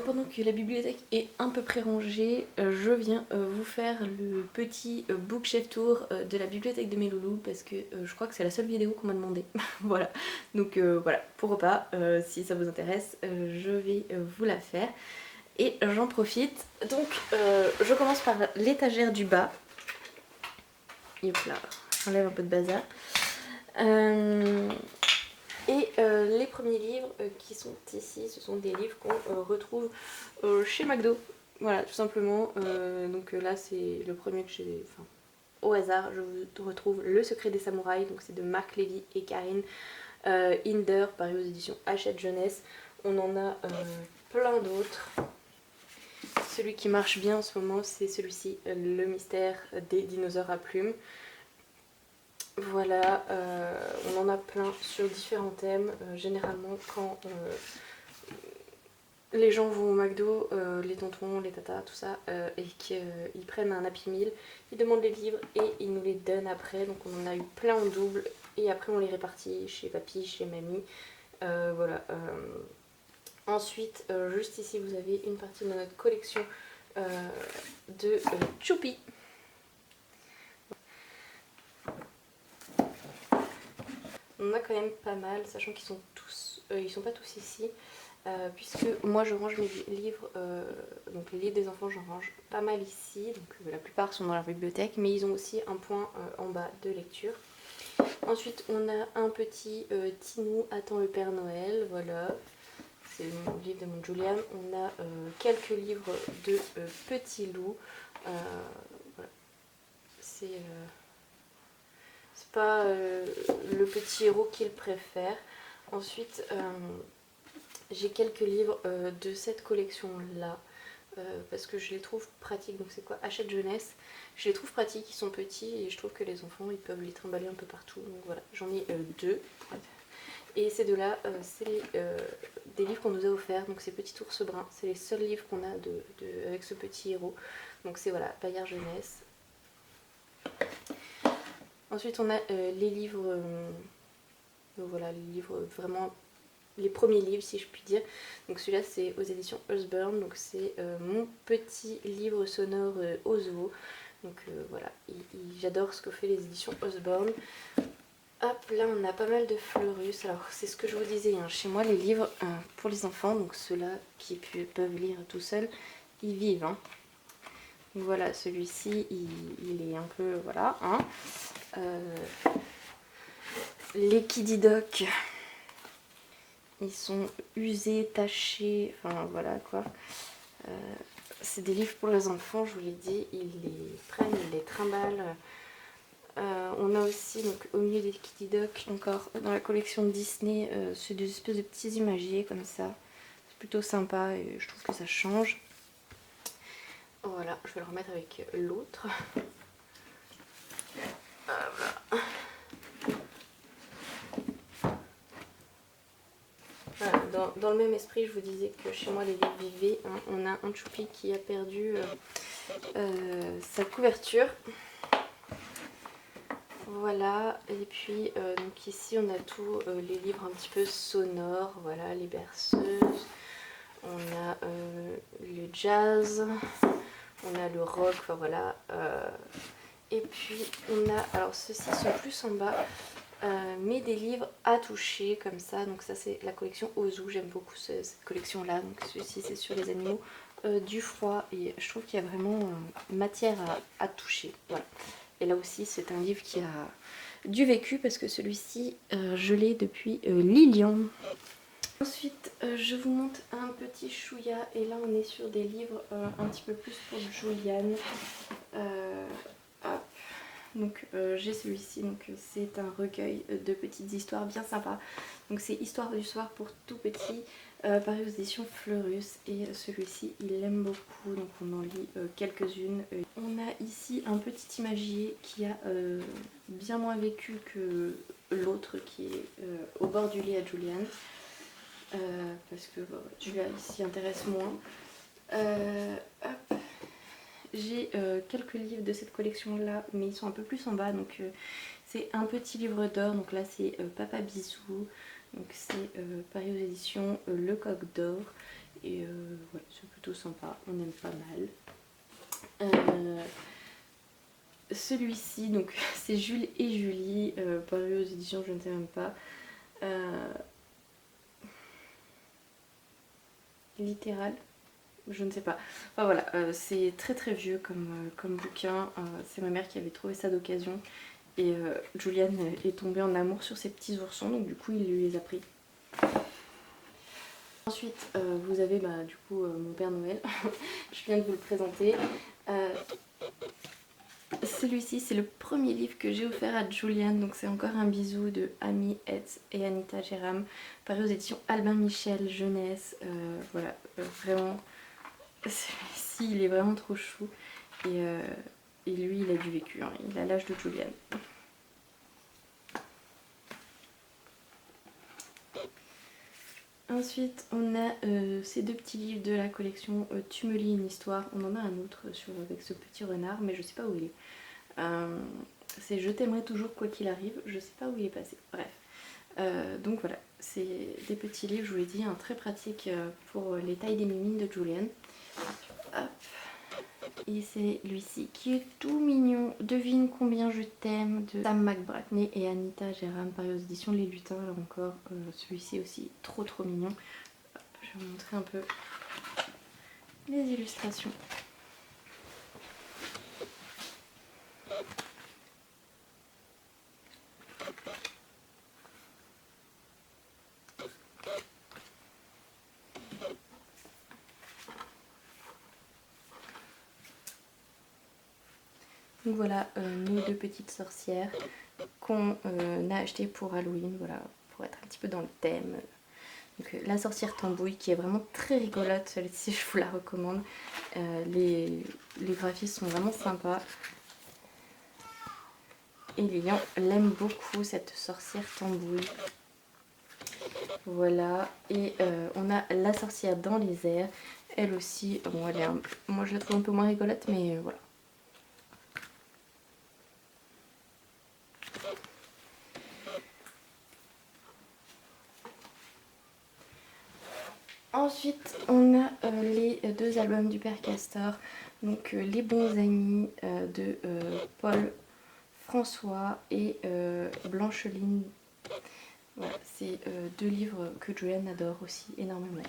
Pendant que la bibliothèque est un peu près rangée, je viens vous faire le petit bookshelf tour de la bibliothèque de mes loulous parce que je crois que c'est la seule vidéo qu'on m'a demandé. Voilà, donc voilà, pourquoi pas, si ça vous intéresse, je vais vous la faire. Et j'en profite, donc je commence par l'étagère du bas. Hop là, j'enlève un peu de bazar. Et les premiers livres qui sont ici, ce sont des livres qu'on retrouve chez McDo. Voilà, tout simplement. Donc là, c'est le premier que j'ai. Enfin, au hasard, je vous retrouve Le Secret des Samouraïs. Donc c'est de Marc Lévy et Karine Hinder, paru aux éditions Hachette Jeunesse. On en a plein d'autres. Celui qui marche bien en ce moment, c'est celui-ci, Le Mystère des dinosaures à plumes. Voilà, on en a plein sur différents thèmes. Généralement, quand les gens vont au McDo, les tontons, les tatas, tout ça, et qu'ils prennent un Happy Meal, ils demandent les livres et ils nous les donnent après. Donc on en a eu plein en double et après on les répartit chez papy, chez mamie. Voilà. Ensuite, juste ici, vous avez une partie de notre collection de Choupi. On en a quand même pas mal, sachant qu'ils sont tous, ils sont pas tous ici, puisque moi je range mes livres, donc les livres des enfants j'en range pas mal ici, donc la plupart sont dans la bibliothèque, mais ils ont aussi un point en bas de lecture. Ensuite on a un petit Tinou attend le Père Noël, voilà, c'est le livre de mon Julian. On a quelques livres de Petit Loup, voilà, c'est pas le petit héros qu'il préfère. Ensuite, j'ai quelques livres de cette collection-là, parce que je les trouve pratiques. Donc c'est quoi? Hachette Jeunesse. Je les trouve pratiques, ils sont petits et je trouve que les enfants, ils peuvent les trimballer un peu partout. Donc voilà, j'en ai deux. Et ces deux-là, c'est des livres qu'on nous a offerts. Donc c'est Petit Ours Brun. C'est les seuls livres qu'on a avec ce petit héros. Donc c'est voilà, Bayard Jeunesse. Ensuite, on a les livres, voilà, les livres vraiment, les premiers livres si je puis dire. Donc celui-là, c'est aux éditions Osborne, donc c'est mon petit livre sonore au zoo. Donc voilà, j'adore ce que fait les éditions Osborne. Hop, là on a pas mal de Fleurus. Alors c'est ce que je vous disais, hein, chez moi les livres pour les enfants, donc ceux-là qui peuvent lire tout seuls, ils vivent. Hein. Donc voilà, celui-ci, il est un peu, voilà, hein. Les Kiddy Doc, ils sont usés, tachés, enfin voilà quoi. C'est des livres pour les enfants, je vous l'ai dit, ils les prennent, ils les trimballent. On a aussi, donc au milieu des Kiddy Doc, encore dans la collection Disney, c'est des espèces de petits imagiers comme ça. C'est plutôt sympa et je trouve que ça change. Voilà, je vais le remettre avec l'autre. Voilà. Voilà, dans le même esprit, je vous disais que chez moi les livres vivaient. Hein, on a un Choupi qui a perdu sa couverture. Voilà, et puis donc ici on a tous les livres un petit peu sonores, voilà, les berceuses, on a le jazz, on a le rock, enfin voilà. Et puis on a, alors ceux-ci sont plus en bas, mais des livres à toucher comme ça. Donc ça c'est la collection Ozu, j'aime beaucoup cette collection-là. Donc celui-ci c'est sur les animaux du froid et je trouve qu'il y a vraiment matière à toucher. Voilà. Et là aussi c'est un livre qui a du vécu parce que celui-ci je l'ai depuis Lilian. Ensuite je vous montre un petit chouïa et là on est sur des livres un petit peu plus pour Juliane. Hop. Donc j'ai celui-ci, donc c'est un recueil de petites histoires bien sympas. Donc c'est Histoire du soir pour tout petit, paru aux éditions Fleurus et celui-ci il l'aime beaucoup, donc on en lit quelques-unes. On a ici un petit imagier qui a bien moins vécu que l'autre qui est au bord du lit à Juliane, parce que Juliane s'y intéresse moins. Hop. J'ai quelques livres de cette collection là, mais ils sont un peu plus en bas, donc c'est un petit livre d'or, donc là c'est Papa Bisou, donc c'est paru aux éditions Le Coq d'Or, Et ouais, c'est plutôt sympa, on aime pas mal. Celui-ci, donc c'est Jules et Julie, paru aux éditions je ne sais même pas. Littéral, je ne sais pas. Enfin voilà, c'est très très vieux comme bouquin. C'est ma mère qui avait trouvé ça d'occasion. Et Julian est tombée en amour sur ces petits oursons, donc du coup il lui les a pris. Ensuite, vous avez du coup mon Père Noël. Je viens de vous le présenter. Celui-ci, c'est le premier livre que j'ai offert à Julian, donc c'est encore un bisou de Amy Hetz et Anita Jérôme, paru aux éditions Albin Michel Jeunesse. Voilà, vraiment, celui-ci, il est vraiment trop chou. Et lui, il a du vécu, hein. Il a l'âge de Julian. Ensuite, on a ces deux petits livres de la collection Tu me lis une histoire. On en a un autre avec ce petit renard, mais je sais pas où il est. C'est Je t'aimerai toujours quoi qu'il arrive. Je sais pas où il est passé. Bref. Donc voilà, c'est des petits livres, je vous l'ai dit, hein, très pratiques pour les tailles des mimines de Julian. Hop. Et c'est lui-ci qui est tout mignon. Devine combien je t'aime de Sam McBratney et Anita Jérôme, paru aux éditions Les Lutins. Là encore, celui-ci aussi trop trop mignon. Hop, je vais vous montrer un peu les illustrations. Donc voilà, nos deux petites sorcières qu'on a achetées pour Halloween, voilà, pour être un petit peu dans le thème. Donc la sorcière tambouille qui est vraiment très rigolote, celle-ci je vous la recommande. Les graphismes sont vraiment sympas. Et Lilian l'aime beaucoup, cette sorcière tambouille. Voilà, et on a la sorcière dans les airs. Elle aussi, bon, moi je la trouve un peu moins rigolote, mais voilà. Ensuite, on a les deux albums du Père Castor, donc Les bons amis de Paul François et Blancheline. Voilà, c'est deux livres que Julian adore aussi énormément.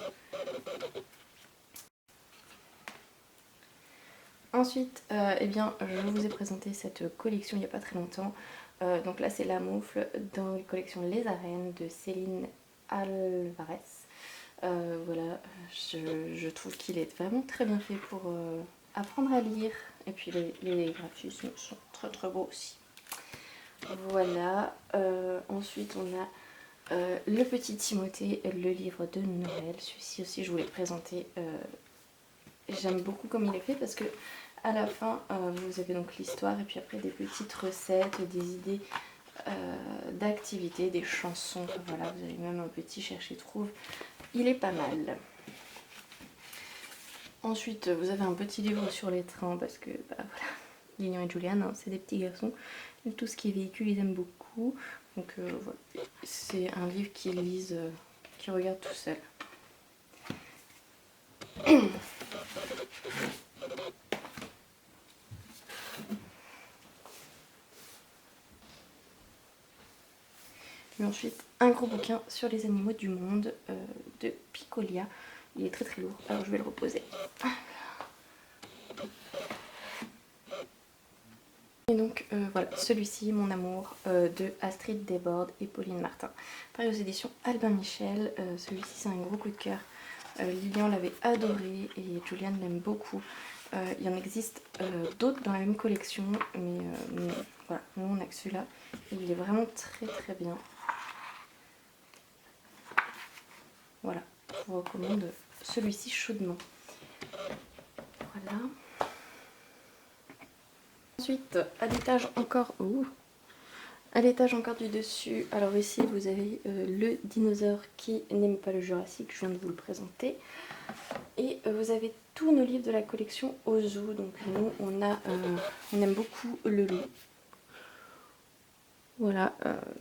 Ensuite, eh bien, je vous ai présenté cette collection il n'y a pas très longtemps. Donc là, c'est La Moufle dans la collection Les Arènes de Céline Alvarez. Voilà, je trouve qu'il est vraiment très bien fait pour apprendre à lire. Et puis les graphismes sont très très beaux aussi. Voilà, ensuite on a le petit Timothée, le livre de Noël. Celui-ci aussi je vous l'ai présenté. J'aime beaucoup comme il est fait parce que à la fin vous avez donc l'histoire et puis après des petites recettes, des idées d'activités, des chansons. Enfin, voilà, vous avez même un petit chercher-trouve. Il est pas mal. Ensuite, vous avez un petit livre sur les trains parce que, voilà, Lilian et Julian, hein, c'est des petits garçons. Et tout ce qui est véhicule, ils aiment beaucoup. Donc voilà, c'est un livre qu'ils lisent, qu'ils regardent tout seul. Et ensuite, un gros bouquin sur les animaux du monde de Picolia. Il est très très lourd, alors je vais le reposer. Et donc voilà, celui-ci, Mon amour, de Astrid Desbordes et Pauline Martin. Pareil aux éditions Albin Michel. Celui-ci, c'est un gros coup de cœur. Lilian l'avait adoré et Julian l'aime beaucoup. Il y en existe d'autres dans la même collection, mais voilà, nous on a que celui-là. Il est vraiment très très bien. Voilà, je vous recommande celui-ci chaudement. Voilà. Ensuite, à l'étage encore, à l'étage encore du dessus, alors ici vous avez le dinosaure qui n'aime pas le Jurassique, je viens de vous le présenter. Et vous avez tous nos livres de la collection Ozu, donc nous on aime beaucoup le loup. Voilà,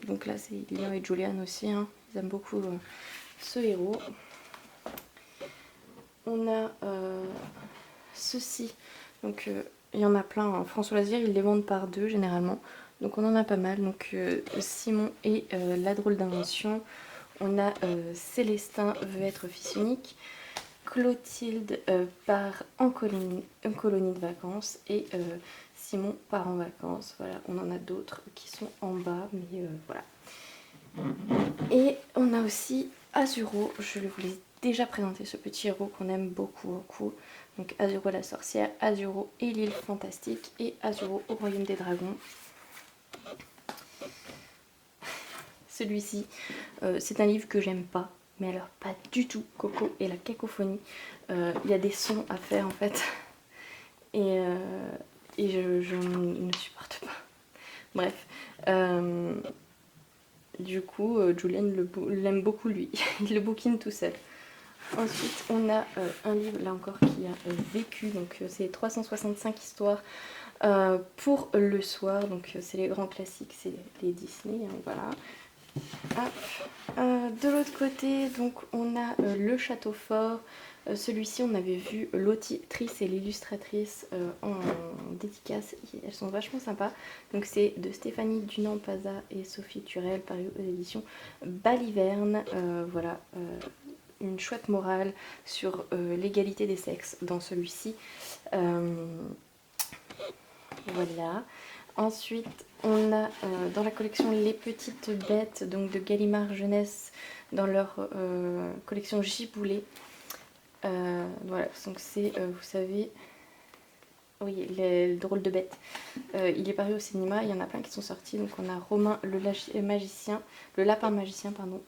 donc là c'est Lilian et Julian aussi, hein. Ils aiment beaucoup ce héros. On a ceci, donc il y en a plein, hein. François Loisir, ils les vendent par deux généralement, donc on en a pas mal. Donc Simon et La drôle d'invention. On a Célestin veut être fils unique, Clotilde part en colonie de vacances et Simon part en vacances. Voilà, on en a d'autres qui sont en bas, mais voilà. Et on a aussi Azuro, je vous l'ai déjà présenté, ce petit héros qu'on aime beaucoup, beaucoup. Donc Azuro la sorcière, Azuro et l'île fantastique et Azuro au royaume des dragons. Celui-ci, c'est un livre que j'aime pas, mais alors pas du tout. Coco et la cacophonie. Il y a des sons à faire en fait, et je ne supporte pas. Bref, du coup, Julian l'aime beaucoup lui, il le bouquine tout seul. Ensuite, on a un livre, là encore, qui a vécu, donc c'est 365 histoires pour le soir, donc c'est les grands classiques, c'est les Disney, hein, voilà. De l'autre côté, donc on a Le Château Fort. Celui-ci, on avait vu l'autrice et l'illustratrice en dédicace. Elles sont vachement sympas. Donc c'est de Stéphanie Dunant-Paza et Sophie Turel, paru aux éditions Baliverne. Voilà, une chouette morale sur l'égalité des sexes dans celui-ci. Voilà. Ensuite, on a dans la collection Les Petites Bêtes, donc de Gallimard Jeunesse, dans leur collection Giboulet. Voilà, donc c'est, vous savez, oui, les drôles de bêtes. Il est paru au cinéma, il y en a plein qui sont sortis. Donc on a Romain le lapin magicien, pardon.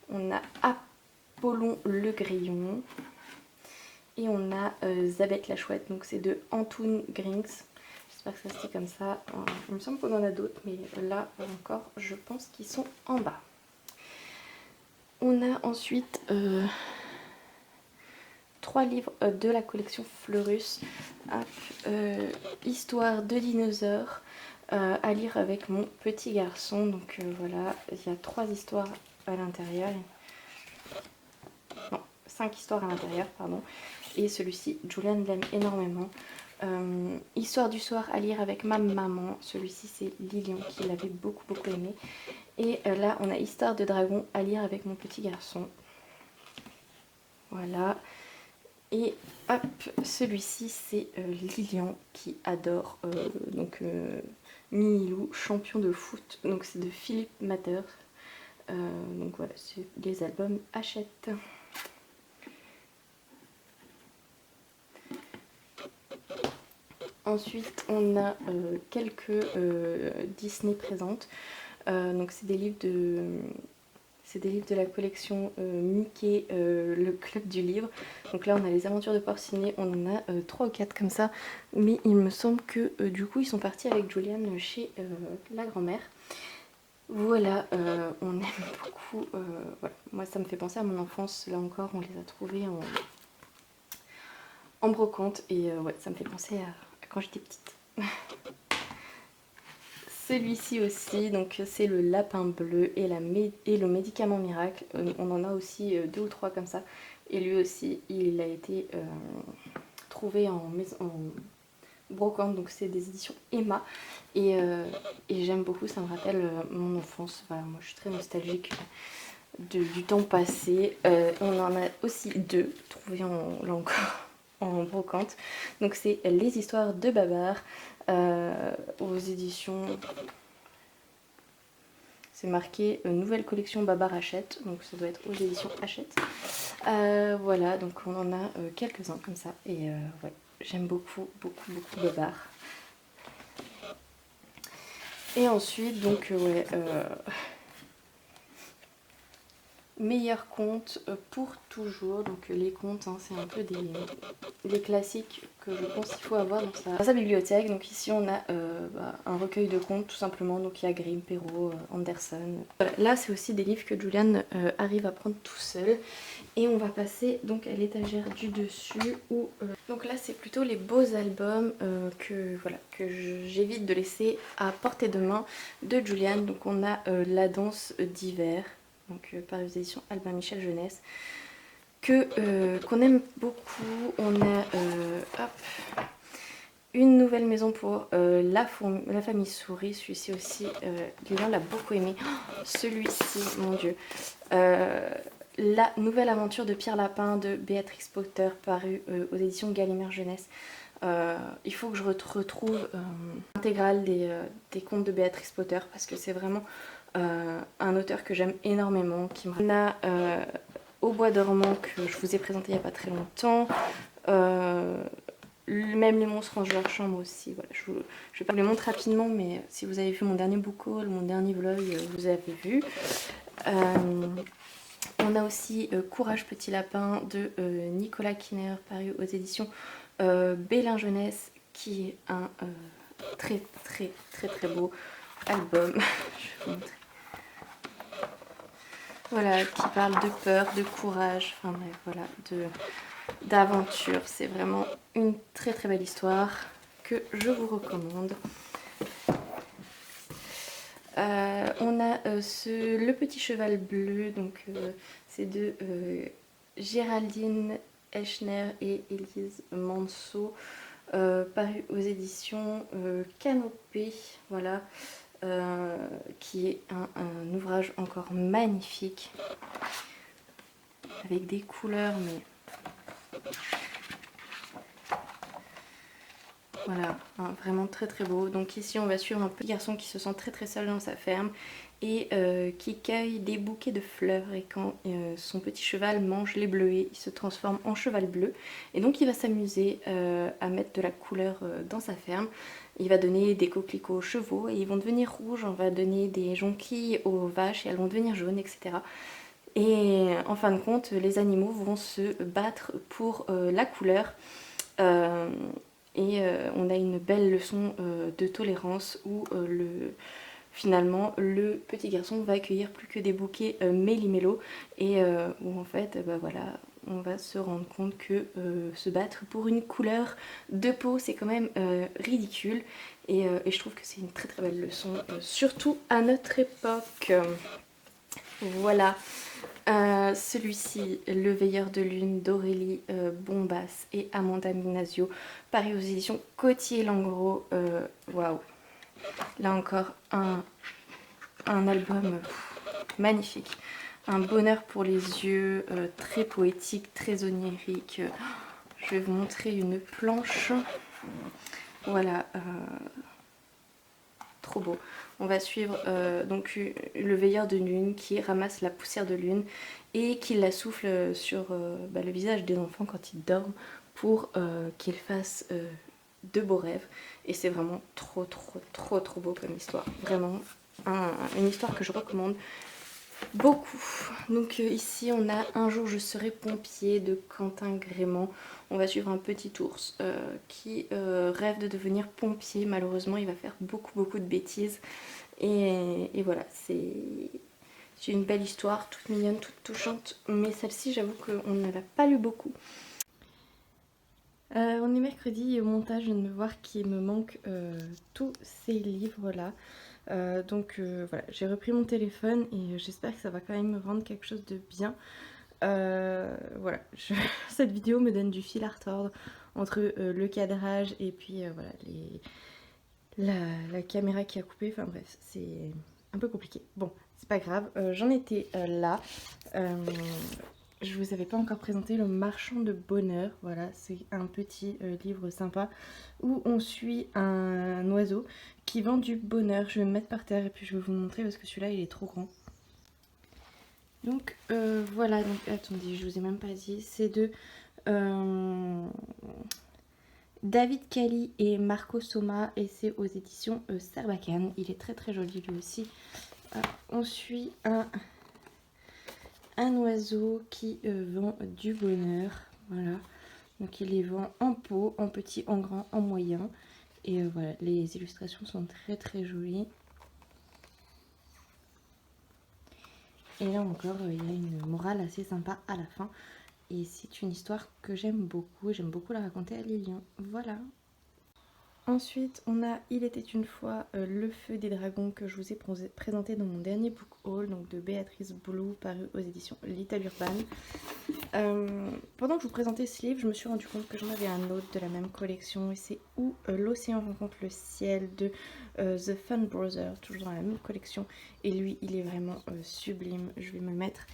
On a Apollon le grillon. Et on a Zabeth la chouette, donc c'est de Antoon Grings. J'espère que ça se dit comme ça. Il me semble qu'on en a d'autres, mais là encore, je pense qu'ils sont en bas. On a ensuite 3 livres de la collection Fleurus. Histoire de dinosaures à lire avec mon petit garçon. Donc voilà, il y a 3 histoires à l'intérieur. Non, 5 histoires à l'intérieur, pardon. Et celui-ci, Julian l'aime énormément. Histoire du soir à lire avec ma maman. Celui-ci, c'est Lilian qui l'avait beaucoup beaucoup aimé. Et là, on a Histoire de dragon à lire avec mon petit garçon. Voilà. Et hop, celui-ci, c'est Lilian qui adore Minilou, champion de foot. Donc c'est de Philippe Matter. Donc voilà, c'est les albums Hachette. Ensuite, on a quelques Disney présentes. Donc c'est des livres de la collection Mickey, le club du livre. Donc là, on a les aventures de Porcinet, on en a 3 ou 4 comme ça. Mais il me semble que du coup, ils sont partis avec Julian chez la grand-mère. Voilà, on aime beaucoup. Voilà. Moi, ça me fait penser à mon enfance. Là encore, on les a trouvés en brocante. Et ouais, ça me fait penser à quand j'étais petite. Celui-ci aussi, donc c'est le lapin bleu et le médicament miracle. On en a aussi 2 ou 3 comme ça. Et lui aussi, il a été trouvé en brocante, donc c'est des éditions Emma. Et j'aime beaucoup, ça me rappelle mon enfance. Voilà, moi je suis très nostalgique du temps passé. On en a aussi 2 trouvés là encore en brocante. Donc c'est Les histoires de Babar aux éditions, c'est marqué nouvelle collection Babar Hachette, donc ça doit être aux éditions Hachette. Voilà, donc on en a quelques-uns comme ça et ouais, j'aime beaucoup beaucoup beaucoup Babar. Et ensuite donc ouais, meilleurs contes pour toujours. Donc les contes, hein, c'est un peu des classiques que je pense qu'il faut avoir dans sa bibliothèque. Donc ici on a un recueil de contes tout simplement. Donc il y a Grimm, Perrault, Andersen. Voilà. Là c'est aussi des livres que Julian arrive à prendre tout seul. Et on va passer donc à l'étagère du dessus où donc là c'est plutôt les beaux albums que j'évite de laisser à portée de main de Julian. Donc on a La danse d'hiver, donc par les éditions Albin Michel Jeunesse. qu'on aime beaucoup. On a hop, une nouvelle maison pour la famille souris. Celui-ci aussi, Lilian l'a beaucoup aimé. Oh, celui-ci, mon Dieu. La nouvelle aventure de Pierre Lapin de Béatrix Potter, paru aux éditions Gallimard Jeunesse. Il faut que je retrouve l'intégrale des contes de Béatrix Potter parce que c'est vraiment un auteur que j'aime énormément. On a Au bois dormant que je vous ai présenté il n'y a pas très longtemps. Même les monstres rangent leur chambre aussi. Voilà, je vais pas vous les montrer rapidement, mais si vous avez vu mon dernier book haul, mon dernier vlog, vous avez vu. On a aussi Courage petit lapin de Nicolas Kinner, paru aux éditions Bélin Jeunesse, qui est un très beau album. Je vais vous montrer. Voilà, qui parle de peur, de courage, enfin bref, voilà, d'aventure. C'est vraiment une très belle histoire que je vous recommande. On a Le Petit Cheval Bleu, donc c'est de Géraldine Echner et Élise Manceau, paru aux éditions Canopée, voilà, qui est un ouvrage encore magnifique, avec des couleurs, mais voilà, hein, vraiment très beau. Donc ici on va suivre un petit garçon qui se sent très seul dans sa ferme et qui cueille des bouquets de fleurs, et quand son petit cheval mange les bleuets, il se transforme en cheval bleu, et donc il va s'amuser à mettre de la couleur dans sa ferme. Il va donner des coquelicots aux chevaux et ils vont devenir rouges, on va donner des jonquilles aux vaches et elles vont devenir jaunes, etc. Et en fin de compte, les animaux vont se battre pour la couleur. On a une belle leçon de tolérance où finalement le petit garçon va accueillir plus que des bouquets méli-mélo, et où en fait voilà, on va se rendre compte que se battre pour une couleur de peau, c'est quand même ridicule, et je trouve que c'est une très belle leçon, surtout à notre époque. Voilà. Celui-ci, Le Veilleur de Lune d'Aurélie Bombas et Amanda Minasio, paru aux éditions Cotier-Langros. Waouh! Là encore, un album magnifique. Un bonheur pour les yeux, très poétique, très onirique. Je vais vous montrer une planche. Voilà. Trop beau. On va suivre donc le veilleur de lune qui ramasse la poussière de lune et qui la souffle sur le visage des enfants quand ils dorment pour qu'ils fassent de beaux rêves. Et c'est vraiment trop beau comme histoire. Vraiment une histoire que je recommande beaucoup. Donc ici on a Un jour je serai pompier de Quentin Grément. On va suivre un petit ours qui rêve de devenir pompier. Malheureusement il va faire beaucoup de bêtises, et voilà, c'est une belle histoire, toute mignonne, toute touchante, mais celle-ci j'avoue qu'on ne l'a pas lu beaucoup. On est mercredi et au montage je viens de me voir qu'il me manque tous ces livres là. Voilà, j'ai repris mon téléphone et j'espère que ça va quand même me rendre quelque chose de bien. Voilà, cette vidéo me donne du fil à retordre entre le cadrage et puis voilà, la caméra qui a coupé. Enfin bref, c'est un peu compliqué. Bon, c'est pas grave, j'en étais là. Je vous avais pas encore présenté Le Marchand de Bonheur. Voilà, c'est un petit livre sympa où on suit un oiseau qui vend du bonheur. Je vais me mettre par terre et puis je vais vous montrer parce que celui-là il est trop grand. Donc voilà, donc attendez, je vous ai même pas dit, c'est de David Kelly et Marco Soma et c'est aux éditions Sarbacane. Il est très joli lui aussi. On suit un oiseau qui vend du bonheur, voilà. Donc il les vend en pot, en petit, en grand, en moyen. Et voilà, les illustrations sont très jolies. Et là encore, il y a une morale assez sympa à la fin. Et c'est une histoire que j'aime beaucoup la raconter à Lilian. Voilà. Ensuite, on a Il était une fois Le feu des dragons que je vous ai présenté dans mon dernier book haul, donc de Béatrice Boulou, paru aux éditions Little Urban. Pendant que je vous présentais ce livre, je me suis rendu compte que j'en avais un autre de la même collection, et c'est Où l'océan rencontre le ciel de The Fun Brothers, toujours dans la même collection. Et lui, il est vraiment sublime. Je vais me mettre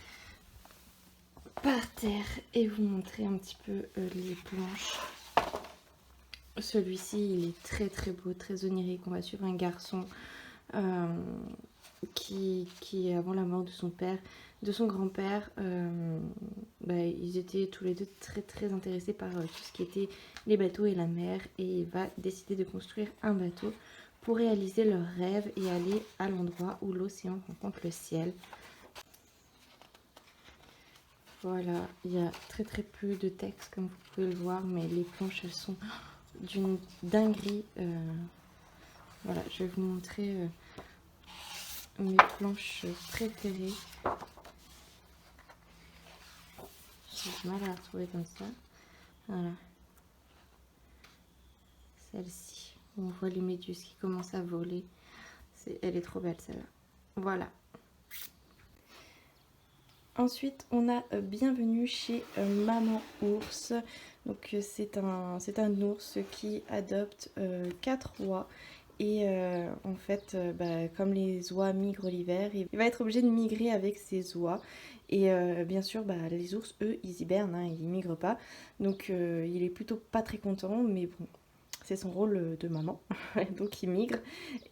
par terre et vous montrer un petit peu les planches. Celui-ci, il est très très beau, très onirique. On va suivre un garçon qui, avant la mort de son père, de son grand-père, ils étaient tous les deux très très intéressés par tout ce qui était les bateaux et la mer, et il va décider de construire un bateau pour réaliser leur rêve et aller à l'endroit où l'océan rencontre le ciel. Voilà, il y a très très peu de texte comme vous pouvez le voir, mais les planches elles sont d'une dinguerie. Voilà, je vais vous montrer mes planches préférées. J'ai du mal à la retrouver comme ça. Voilà. Celle-ci, on voit les méduses qui commencent à voler. Elle est trop belle celle-là. Voilà. Ensuite, on a Bienvenue chez Maman Ours. Donc c'est un ours qui adopte 4 oies. Et en fait, comme les oies migrent l'hiver, il va être obligé de migrer avec ses oies. Et bien sûr, les ours, eux, ils hibernent, hein, ils migrent pas. Donc il est plutôt pas très content, mais bon, c'est son rôle de maman. Donc il migre.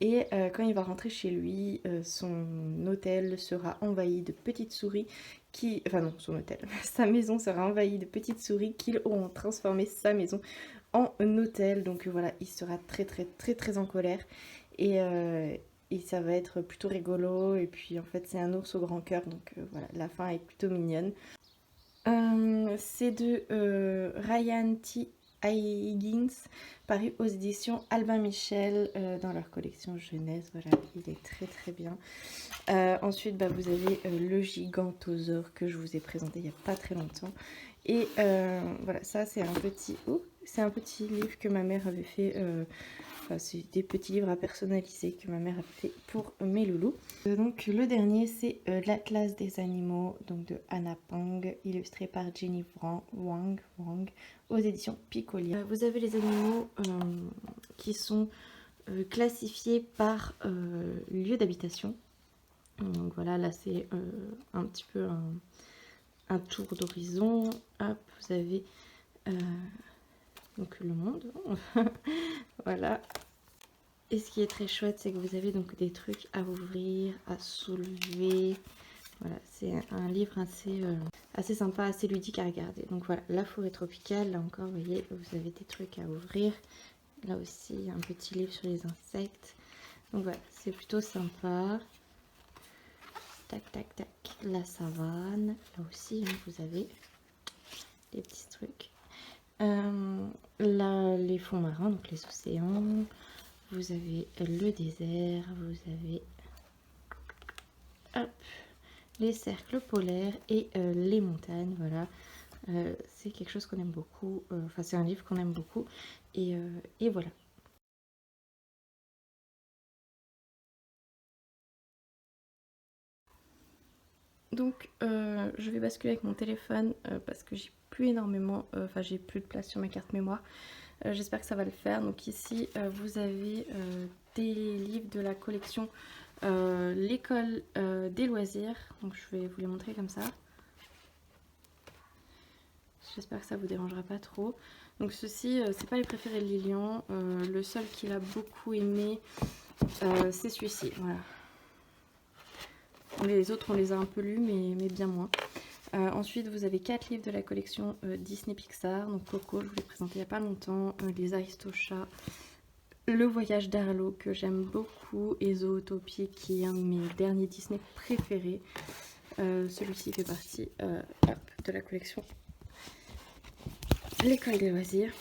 Et quand il va rentrer chez lui, son hôtel sera envahi de petites souris qui... Enfin non, son hôtel. Sa maison sera envahie de petites souris qui auront transformé sa maison en hôtel. Donc voilà, il sera très très très très en colère. Et ça va être plutôt rigolo. Et puis en fait, c'est un ours au grand cœur. Donc voilà, la fin est plutôt mignonne. C'est de Ryan T. Higgins, paru aux éditions Albin Michel dans leur collection jeunesse. Voilà, il est très très bien. Ensuite, vous avez le Gigantosaure que je vous ai présenté il n'y a pas très longtemps. Et voilà, ça c'est un petit livre que ma mère avait fait. C'est des petits livres à personnaliser que ma mère a fait pour mes loulous. Donc le dernier c'est l'Atlas des animaux, donc de Anna Pang, illustré par Jenny Wang aux éditions Picolia. Vous avez les animaux qui sont classifiés par lieu d'habitation. Donc voilà, là c'est un petit peu un tour d'horizon. Hop, vous avez donc le monde. Voilà. Et ce qui est très chouette, c'est que vous avez donc des trucs à ouvrir, à soulever. Voilà, c'est un livre assez sympa, assez ludique à regarder. Donc voilà, la forêt tropicale, là encore, vous voyez, vous avez des trucs à ouvrir. Là aussi, un petit livre sur les insectes. Donc voilà, c'est plutôt sympa. Tac, tac, tac. La savane. Là aussi, hein, vous avez des petits trucs. Là, les fonds marins, donc les océans. Vous avez le désert. Vous avez les cercles polaires et les montagnes. Voilà. C'est quelque chose qu'on aime beaucoup. Enfin, c'est un livre qu'on aime beaucoup. Et voilà. Donc je vais basculer avec mon téléphone parce que j'ai plus énormément, j'ai plus de place sur ma carte mémoire. J'espère que ça va le faire. Donc ici vous avez des livres de la collection l'école des loisirs. Donc je vais vous les montrer comme ça. J'espère que ça vous dérangera pas trop. Donc ceci, c'est pas les préférés de Lilian. Le seul qu'il a beaucoup aimé, c'est celui-ci. Voilà. Les autres, on les a un peu lus, mais bien moins. Ensuite, vous avez 4 livres de la collection Disney Pixar. Donc Coco, je vous l'ai présenté il n'y a pas longtemps. Les Aristochats. Le voyage d'Arlo, que j'aime beaucoup. Et Zootopie, qui est un de mes derniers Disney préférés. Celui-ci fait partie de la collection L'école des loisirs.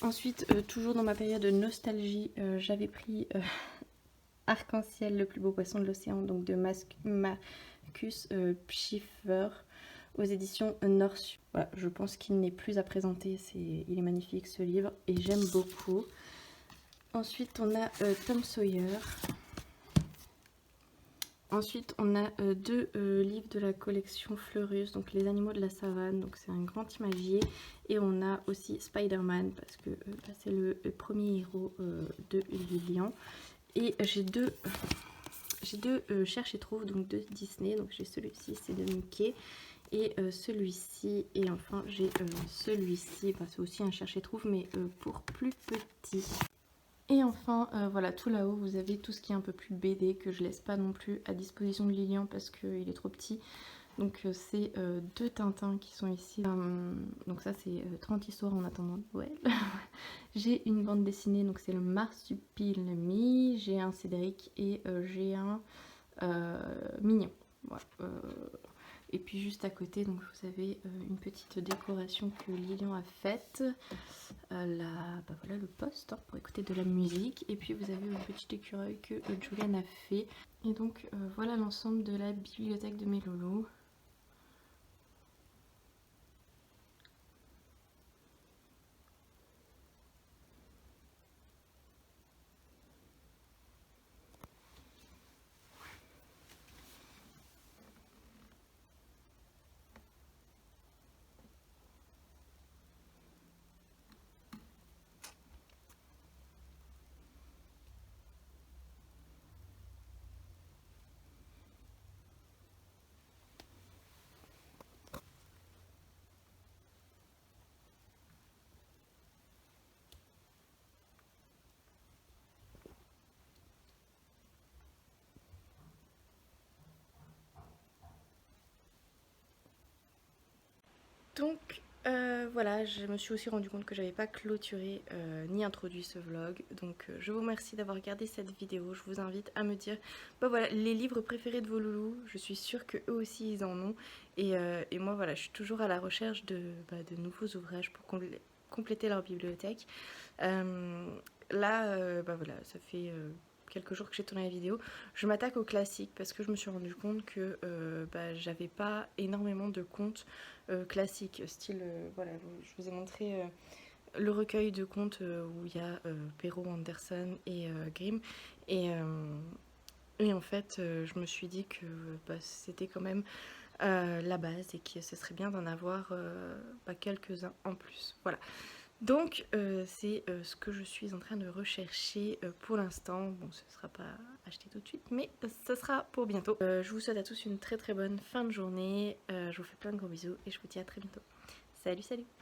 Ensuite, toujours dans ma période de nostalgie, j'avais pris Arc-en-ciel, le plus beau poisson de l'océan, donc de Marcus Pfeiffer aux éditions Nord-Sud. Voilà, je pense qu'il n'est plus à présenter, il est magnifique ce livre et j'aime beaucoup. Ensuite, on a Tom Sawyer. Ensuite, on a deux livres de la collection Fleurus, donc Les animaux de la savane, donc c'est un grand imagier. Et on a aussi Spider-Man, parce que c'est le premier héros de Lilian. Et j'ai deux Cherche et Trouve, donc de Disney. Donc j'ai celui-ci, c'est de Mickey. Et celui-ci, et enfin j'ai celui-ci, c'est aussi un Cherche et Trouve, mais pour plus petit. Et enfin, voilà, tout là-haut, vous avez tout ce qui est un peu plus BD, que je laisse pas non plus à disposition de Lilian parce qu'il est trop petit. Donc c'est deux Tintins qui sont ici. Donc ça c'est 30 histoires en attendant Noël. J'ai une bande dessinée, donc c'est le Marsupilami. J'ai un Cédric et j'ai un Mignon. Voilà. Et puis juste à côté, donc vous avez une petite décoration que Lilian a faite. Voilà le poste pour écouter de la musique. Et puis vous avez un petit écureuil que Julian a fait. Et donc voilà l'ensemble de la bibliothèque de mes loulous. Donc voilà, je me suis aussi rendu compte que j'avais pas clôturé ni introduit ce vlog. Donc je vous remercie d'avoir regardé cette vidéo. Je vous invite à me dire voilà, les livres préférés de vos loulous. Je suis sûre que eux aussi ils en ont. Et moi voilà, je suis toujours à la recherche de nouveaux ouvrages pour compléter leur bibliothèque. Là, voilà, ça fait quelques jours que j'ai tourné la vidéo. Je m'attaque aux classiques parce que je me suis rendu compte que j'avais pas énormément de contes classiques, style, voilà, je vous ai montré le recueil de contes où il y a Perrault, Andersen et Grimm. Et en fait, je me suis dit que c'était quand même la base et que ce serait bien d'en avoir quelques-uns en plus. Voilà. Donc c'est ce que je suis en train de rechercher pour l'instant. Bon, ce ne sera pas acheté tout de suite, mais ce sera pour bientôt. Je vous souhaite à tous une très très bonne fin de journée. Je vous fais plein de gros bisous et je vous dis à très bientôt. Salut, salut!